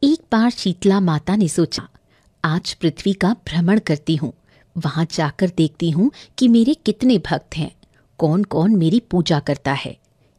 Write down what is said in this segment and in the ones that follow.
एक बार शीतला माता ने सोचा, आज पृथ्वी का भ्रमण करती हूँ, वहां जाकर देखती हूँ कि मेरे कितने भक्त हैं, कौन कौन मेरी पूजा करता है।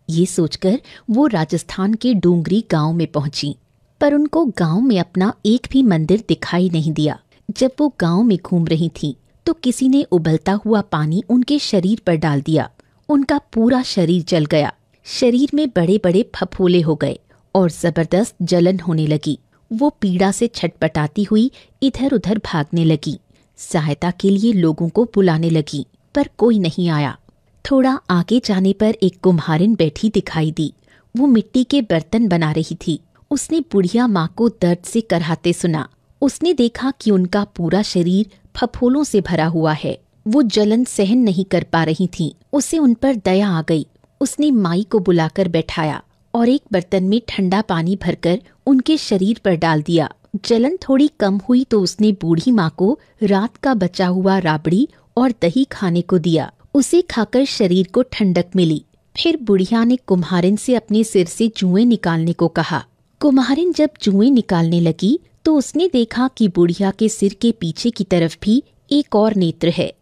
ये सोचकर वो राजस्थान के डूंगरी गांव में पहुंची, पर उनको गांव में अपना एक भी मंदिर दिखाई नहीं दिया। जब वो गांव में घूम रही थीं, तो किसी ने उबलता हुआ पानी उनके शरीर पर डाल दिया। उनका पूरा शरीर जल गया। शरीर में बड़े बड़े फफोले हो गए और जबरदस्त जलन होने लगी। वो पीड़ा से छटपटाती हुई इधर उधर भागने लगी। सहायता के लिए लोगों को बुलाने लगी, पर कोई नहीं आया। थोड़ा आगे जाने पर एक कुम्हारिन बैठी दिखाई दी। वो मिट्टी के बर्तन बना रही थी। उसने बुढ़िया माँ को दर्द से कराहते सुना। उसने देखा कि उनका पूरा शरीर फफोलों से भरा हुआ है। वो जलन सहन नहीं कर पा रही थीं। उसे उन पर दया आ गई। उसने माई को बुलाकर बैठाया और एक बर्तन में ठंडा पानी भरकर उनके शरीर पर डाल दिया। जलन थोड़ी कम हुई तो उसने बूढ़ी माँ को रात का बचा हुआ राबड़ी और दही खाने को दिया। उसे खाकर शरीर को ठंडक मिली। फिर बुढ़िया ने कुम्हारिन से अपने सिर से जुएं निकालने को कहा। कुम्हारिन जब जुएं निकालने लगी तो उसने देखा कि बुढ़िया के सिर के पीछे की तरफ भी एक और नेत्र है।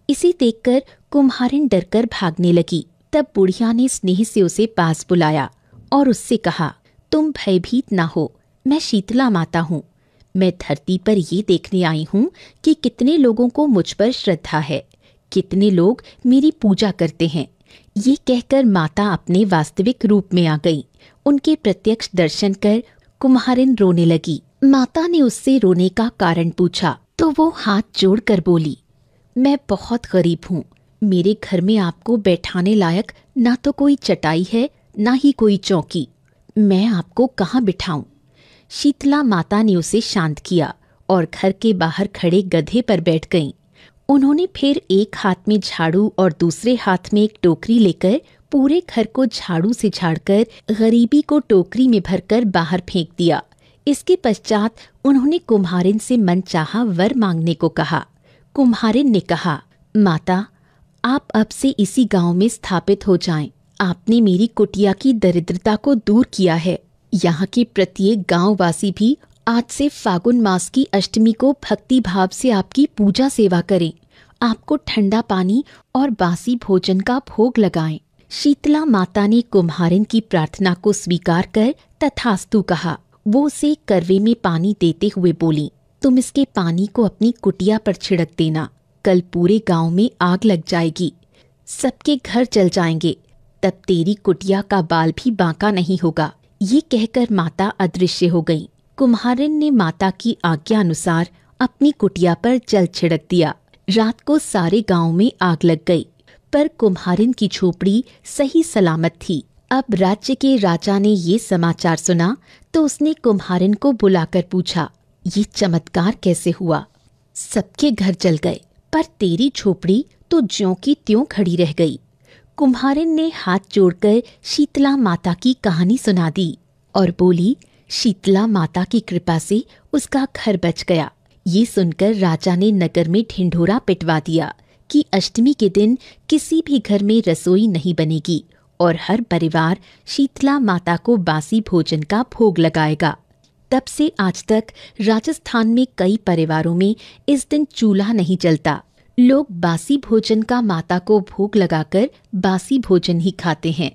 इसे देखकर कुम्हारिन डरकर भागने लगी। तब बुढ़िया ने स्नेह से उसे पास बुलाया और उससे कहा, तुम भयभीत ना हो, मैं शीतला माता हूँ। मैं धरती पर ये देखने आई हूँ कि कितने लोगों को मुझ पर श्रद्धा है, कितने लोग मेरी पूजा करते हैं। ये कहकर माता अपने वास्तविक रूप में आ गई। उनके प्रत्यक्ष दर्शन कर कुम्हारिन रोने लगी। माता ने उससे रोने का कारण पूछा तो वो हाथ जोड़कर बोली, मैं बहुत गरीब हूँ। मेरे घर में आपको बैठाने लायक ना तो कोई चटाई है, ना ही कोई चौकी। मैं आपको कहाँ बिठाऊं? शीतला माता ने उसे शांत किया और घर के बाहर खड़े गधे पर बैठ गईं। उन्होंने फिर एक हाथ में झाड़ू और दूसरे हाथ में एक टोकरी लेकर पूरे घर को झाड़ू से झाड़कर गरीबी को टोकरी में भरकर बाहर फेंक दिया। इसके पश्चात उन्होंने कुम्हारिन से मनचाहा वर मांगने को कहा। कुम्हारिन ने कहा, माता, आप अब से इसी गांव में स्थापित हो जाएं। आपने मेरी कुटिया की दरिद्रता को दूर किया है। यहाँ के प्रत्येक गांववासी भी आज से फागुन मास की अष्टमी को भक्ति भाव से आपकी पूजा सेवा करें, आपको ठंडा पानी और बासी भोजन का भोग लगाएं। शीतला माता ने कुम्हारिन की प्रार्थना को स्वीकार कर तथास्तु कहा। वो उसे करवे में पानी देते हुए बोली, तुम इसके पानी को अपनी कुटिया पर छिड़क देना। कल पूरे गांव में आग लग जाएगी, सबके घर जल जाएंगे, तब तेरी कुटिया का बाल भी बांका नहीं होगा। ये कहकर माता अदृश्य हो गई। कुम्हारिन ने माता की आज्ञा अनुसार अपनी कुटिया पर जल छिड़क दिया। रात को सारे गांव में आग लग गई, पर कुम्हारिन की झोपड़ी सही सलामत थी। अब राज्य के राजा ने ये समाचार सुना तो उसने कुम्हारिन को बुलाकर पूछा, ये चमत्कार कैसे हुआ? सबके घर जल गए, पर तेरी झोपड़ी तो ज्यों की त्यों खड़ी रह गई। कुम्हारिन ने हाथ जोड़कर शीतला माता की कहानी सुना दी और बोली, शीतला माता की कृपा से उसका घर बच गया। ये सुनकर राजा ने नगर में ढिंढोरा पिटवा दिया कि अष्टमी के दिन किसी भी घर में रसोई नहीं बनेगी और हर परिवार शीतला माता को बासी भोजन का भोग लगाएगा। तब से आज तक राजस्थान में कई परिवारों में इस दिन चूल्हा नहीं जलता। लोग बासी भोजन का माता को भोग लगाकर बासी भोजन ही खाते हैं।